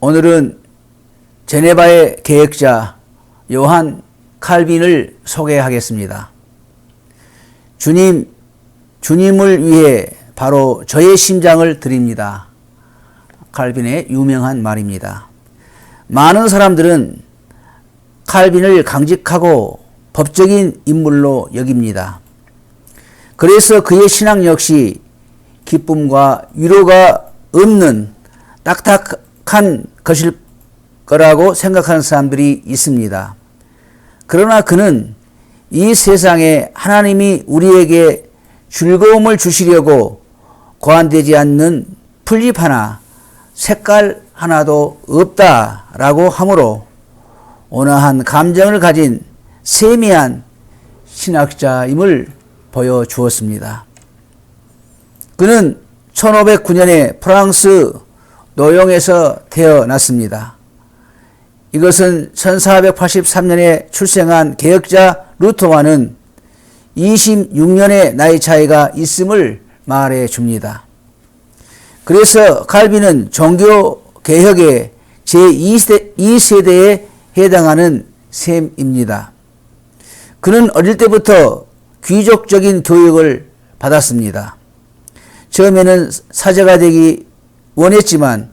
오늘은 제네바의 개혁자 요한 칼빈을 소개하겠습니다. 주님을 위해 바로 저의 심장을 드립니다. 칼빈의 유명한 말입니다. 많은 사람들은 칼빈을 강직하고 법적인 인물로 여깁니다. 그래서 그의 신앙 역시 기쁨과 위로가 없는 딱딱한 것일 거라고 생각하는 사람들이 있습니다. 그러나 그는 이 세상에 하나님이 우리에게 즐거움을 주시려고 고안되지 않는 풀잎 하나, 색깔 하나도 없다라고 하므로 온화한 감정을 가진 세미한 신학자임을 보여주었습니다. 그는 1509년에 프랑스 노용에서 태어났습니다. 이것은 1483년에 출생한 개혁자 루터와는 26년의 나이 차이가 있음을 말해 줍니다. 그래서 칼빈은 종교 개혁의 제2세대에 해당하는 셈입니다. 그는 어릴 때부터 귀족적인 교육을 받았습니다. 처음에는 사제가 되기 원했지만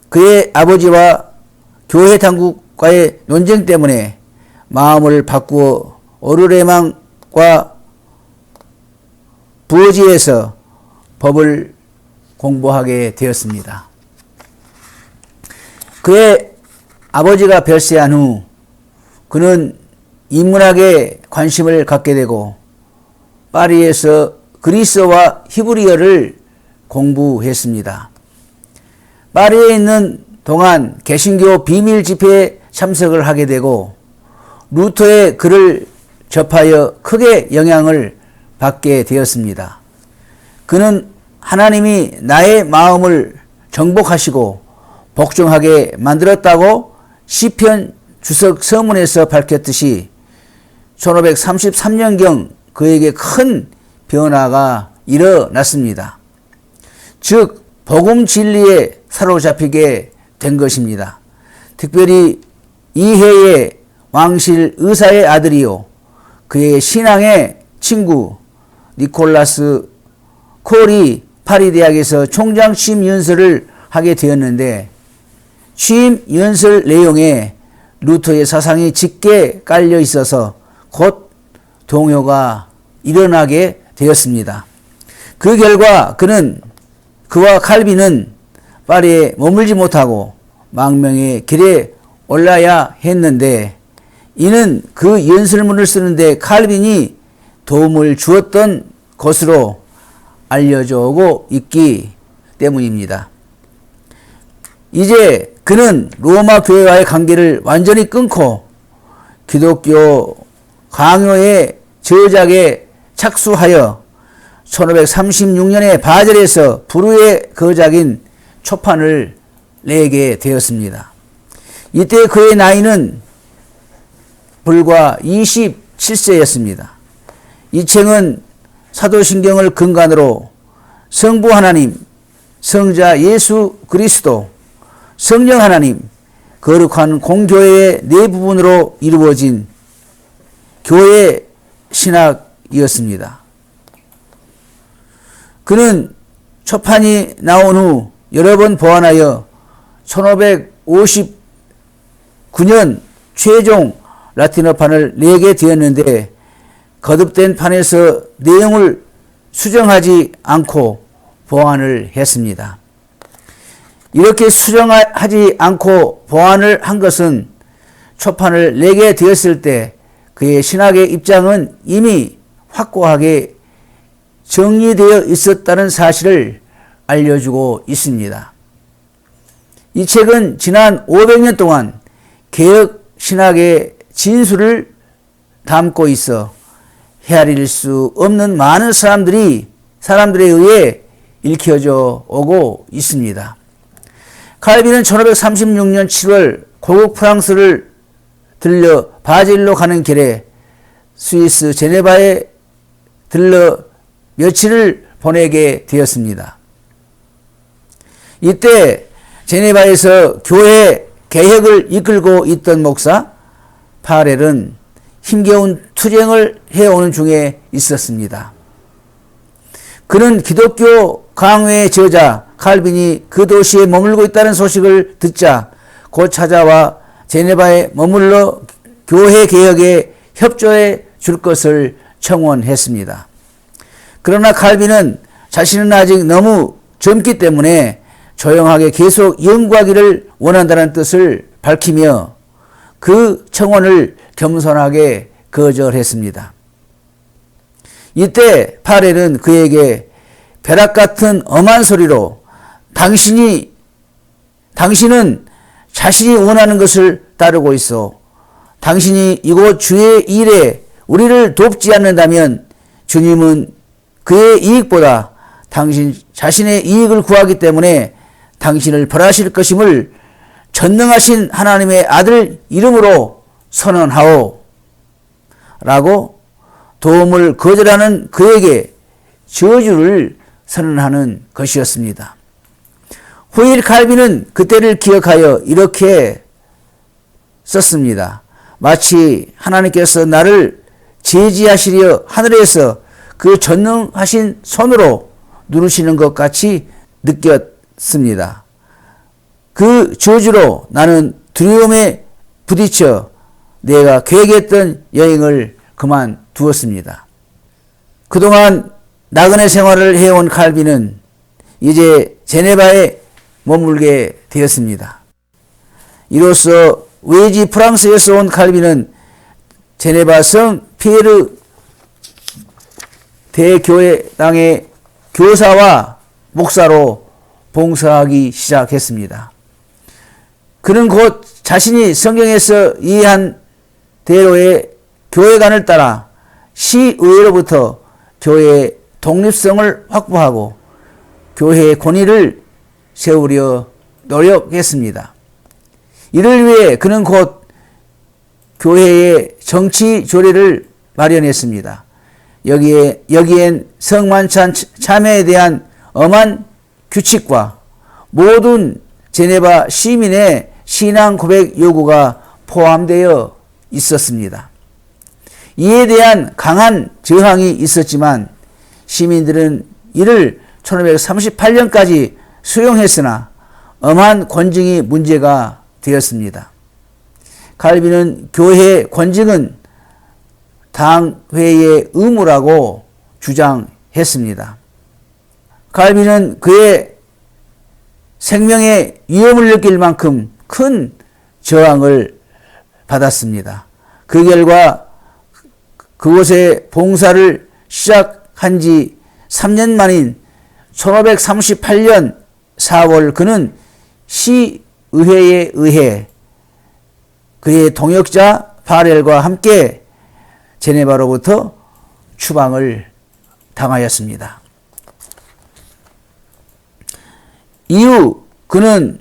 그의 아버지와 교회 당국과의 논쟁 때문에 마음을 바꾸어 오르레망과 부어지에서 법을 공부하게 되었습니다. 그의 아버지가 별세한 후 그는 인문학에 관심을 갖게 되고 파리에서 그리스어와 히브리어를 공부했습니다. 파리에 있는 동안 개신교 비밀 집회에 참석을 하게 되고 루터의 글을 접하여 크게 영향을 받게 되었습니다. 그는 하나님이 나의 마음을 정복하시고 복종하게 만들었다고 시편 주석 서문에서 밝혔듯이 1533년경 그에게 큰 변화가 일어났습니다. 즉 복음 진리에 사로잡히게 된 것입니다. 특별히 이해의 왕실 의사의 아들이요 그의 신앙의 친구 니콜라스 콜이 파리 대학에서 총장 취임 연설을 하게 되었는데 취임 연설 내용에 루터의 사상이 짙게 깔려 있어서 곧 동요가 일어나게 되었습니다. 그 결과 그와 칼빈은 파리에 머물지 못하고 망명의 길에 올라야 했는데 이는 그 연설문을 쓰는데 칼빈이 도움을 주었던 것으로 알려져 오고 있기 때문입니다. 이제 그는 로마 교회와의 관계를 완전히 끊고 기독교 강요의 저작에 착수하여 1536년에 바젤에서 불후의 거작인 초판을 내게 되었습니다. 이때 그의 나이는 불과 27세였습니다. 이 책은 사도신경을 근간으로 성부 하나님, 성자 예수 그리스도, 성령 하나님, 거룩한 공교회의 네 부분으로 이루어진 교회 신학이었습니다. 그는 초판이 나온 후 여러 번 보완하여 1559년 최종 라틴어판을 내게 되었는데 거듭된 판에서 내용을 수정하지 않고 보완을 했습니다. 이렇게 수정하지 않고 보완을 한 것은 초판을 내게 되었을 때 그의 신학의 입장은 이미 확고하게 정리되어 있었다는 사실을 알려주고 있습니다. 이 책은 지난 500년 동안 개혁 신학의 진수를 담고 있어 헤아릴 수 없는 많은 사람들에 의해 읽혀져 오고 있습니다. 칼빈은 1536년 7월 고국 프랑스를 들려 바젤로 가는 길에 스위스 제네바에 들러 며칠을 보내게 되었습니다. 이때 제네바에서 교회 개혁을 이끌고 있던 목사 파렐은 힘겨운 투쟁을 해오는 중에 있었습니다. 그는 기독교 강요의 저자 칼빈이 그 도시에 머물고 있다는 소식을 듣자 곧 찾아와 제네바에 머물러 교회 개혁에 협조해 줄 것을 청원했습니다. 그러나 칼빈은 자신은 아직 너무 젊기 때문에 조용하게 계속 연구하기를 원한다는 뜻을 밝히며 그 청원을 겸손하게 거절했습니다. 이때 파렐은 그에게 벼락 같은 엄한 소리로 당신은 자신이 원하는 것을 따르고 있어. 당신이 이곳 주의 일에 우리를 돕지 않는다면 주님은 그의 이익보다 당신 자신의 이익을 구하기 때문에 당신을 벌하실 것임을 전능하신 하나님의 아들 이름으로 선언하오. 라고 도움을 거절하는 그에게 저주를 선언하는 것이었습니다. 후일 칼빈은 그때를 기억하여 이렇게 썼습니다. 마치 하나님께서 나를 제지하시려 하늘에서 그 전능하신 손으로 누르시는 것 같이 느꼈습니다. 그 저주로 나는 두려움에 부딪혀 내가 계획했던 여행을 그만두었습니다. 그동안 나그네 생활을 해온 칼빈은 이제 제네바에 머물게 되었습니다. 이로써 외지 프랑스에서 온 칼빈은 제네바 성 피에르 대교회당의 교사와 목사로 봉사하기 시작했습니다. 그는 곧 자신이 성경에서 이해한 대로의 교회관을 따라 시의회로부터 교회의 독립성을 확보하고 교회의 권위를 세우려 노력했습니다. 이를 위해 그는 곧 교회의 정치 조례를 마련했습니다. 여기엔 성만찬 참여에 대한 엄한 규칙과 모든 제네바 시민의 신앙 고백 요구가 포함되어 있었습니다. 이에 대한 강한 저항이 있었지만 시민들은 이를 1538년까지 수용했으나 엄한 권징이 문제가 되었습니다. 칼빈은 교회 권징은 당회의 의무라고 주장했습니다. 칼빈은 그의 생명의 위험을 느낄 만큼 큰 저항을 받았습니다. 그 결과 그곳에 봉사를 시작한 지 3년 만인 1538년 4월 그는 시의회에 의해 그의 동역자 파렐과 함께 제네바로부터 추방을 당하였습니다. 이후 그는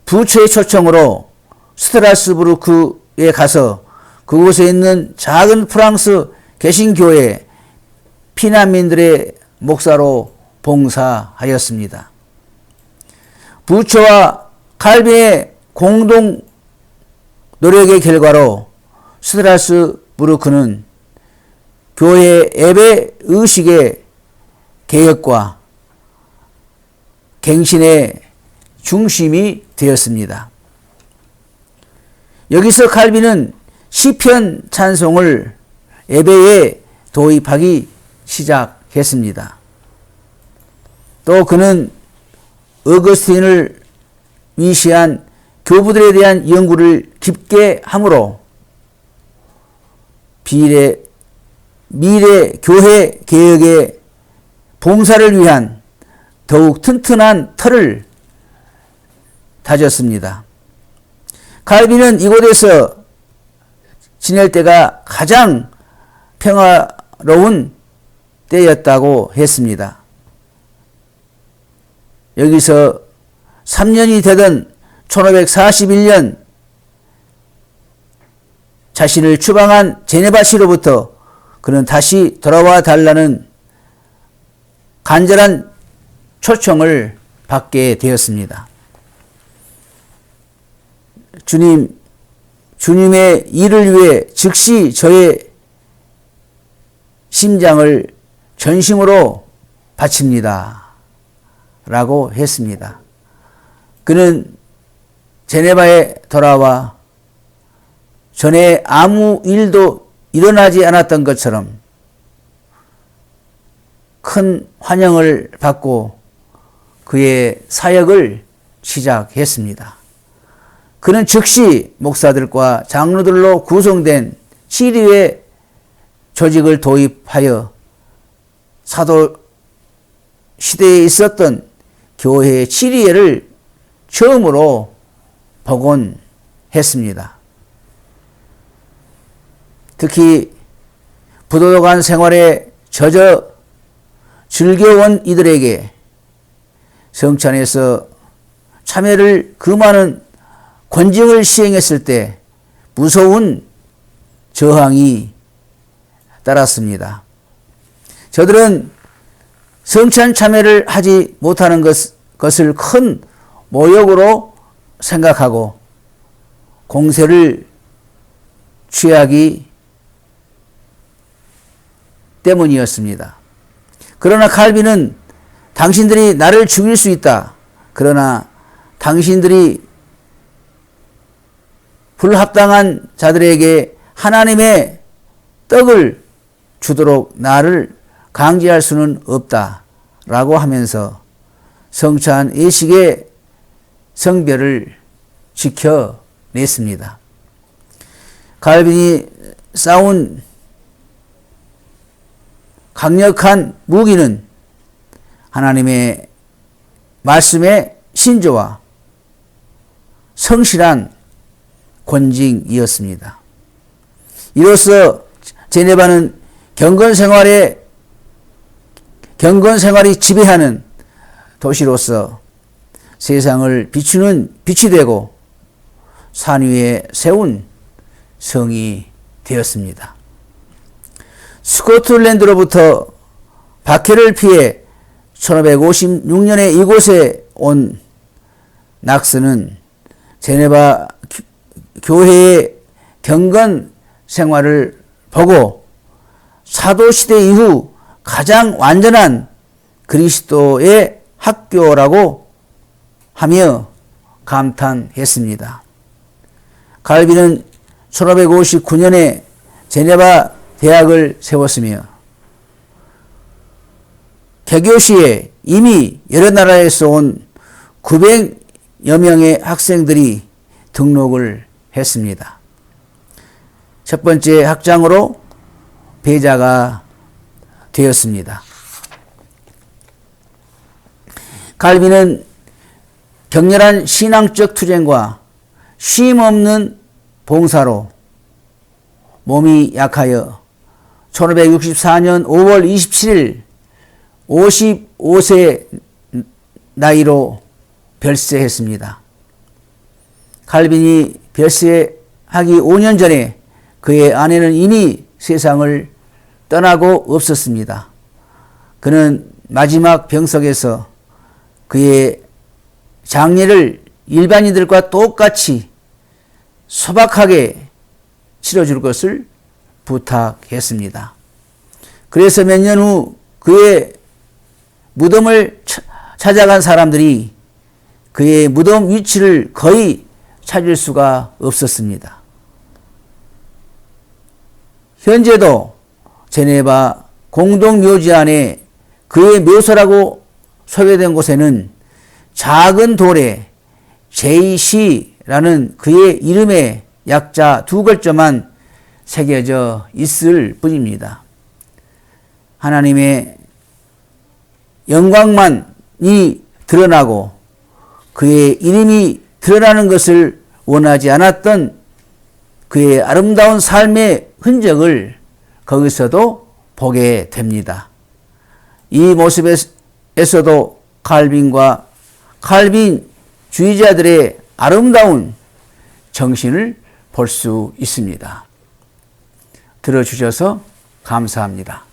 부처의 초청으로 스트라스부르크에 가서 그곳에 있는 작은 프랑스 개신교회 피난민들의 목사로 봉사하였습니다. 부처와 칼빈의 공동 노력의 결과로 스트라스부르크는 교회 예배 의식의 개혁과 갱신의 중심이 되었습니다. 여기서 칼빈은 시편 찬송을 예배에 도입하기 시작했습니다. 또 그는 어거스틴을 위시한 교부들에 대한 연구를 깊게 함으로 미래 교회 개혁의 봉사를 위한 더욱 튼튼한 틀을 다졌습니다. 칼빈은 이곳에서 지낼 때가 가장 평화로운 때였다고 했습니다. 여기서 3년이 되던 1541년 자신을 추방한 제네바시로부터 그는 다시 돌아와 달라는 간절한 초청을 받게 되었습니다. 주님의 일을 위해 즉시 저의 심장을 전심으로 바칩니다. 라고 했습니다. 그는 제네바에 돌아와 전에 아무 일도 일어나지 않았던 것처럼 큰 환영을 받고 그의 사역을 시작했습니다. 그는 즉시 목사들과 장로들로 구성된 치리회 조직을 도입하여 사도 시대에 있었던 교회의 치리회를 처음으로 복원했습니다. 특히 부도덕한 생활에 젖어 즐겨온 이들에게 성찬에서 참회를 금하는 권징을 시행했을 때 무서운 저항이 따랐습니다. 저들은 성찬 참회를 하지 못하는 것을 큰 모욕으로 생각하고 공세를 취하기 때문이었습니다. 그러나 칼빈은 당신들이 나를 죽일 수 있다. 그러나 당신들이 불합당한 자들에게 하나님의 떡을 주도록 나를 강제할 수는 없다. 라고 하면서 성찬 예식의 성별을 지켜냈습니다. 칼빈이 싸운 강력한 무기는 하나님의 말씀의 신조와 성실한 권징이었습니다. 이로써 제네바는 경건생활이 지배하는 도시로서 세상을 비추는 빛이 되고 산 위에 세운 성이 되었습니다. 스코틀랜드로부터 박해를 피해 1556년에 이곳에 온 낙스는 제네바 교회의 경건 생활을 보고 사도시대 이후 가장 완전한 그리스도의 학교라고 하며 감탄했습니다. 칼빈은 1559년에 제네바 대학을 세웠으며 개교시에 이미 여러 나라에서 온 900여 명의 학생들이 등록을 했습니다. 첫 번째 학장으로 배자가 되었습니다. 칼빈은 격렬한 신앙적 투쟁과 쉼없는 봉사로 몸이 약하여 1564년 5월 27일 55세 나이로 별세했습니다. 칼빈이 별세하기 5년 전에 그의 아내는 이미 세상을 떠나고 없었습니다. 그는 마지막 병석에서 그의 장례를 일반인들과 똑같이 소박하게 치러줄 것을 부탁했습니다. 그래서 몇 년 후 그의 무덤을 찾아간 사람들이 그의 무덤 위치를 거의 찾을 수가 없었습니다. 현재도 제네바 공동묘지 안에 그의 묘소라고 소개된 곳에는 작은 돌에 JC라는 그의 이름의 약자 2글자만 새겨져 있을 뿐입니다. 하나님의 영광만이 드러나고 그의 이름이 드러나는 것을 원하지 않았던 그의 아름다운 삶의 흔적을 거기서도 보게 됩니다. 이 모습에서도 칼빈과 칼빈 주의자들의 아름다운 정신을 볼 수 있습니다. 들어주셔서 감사합니다.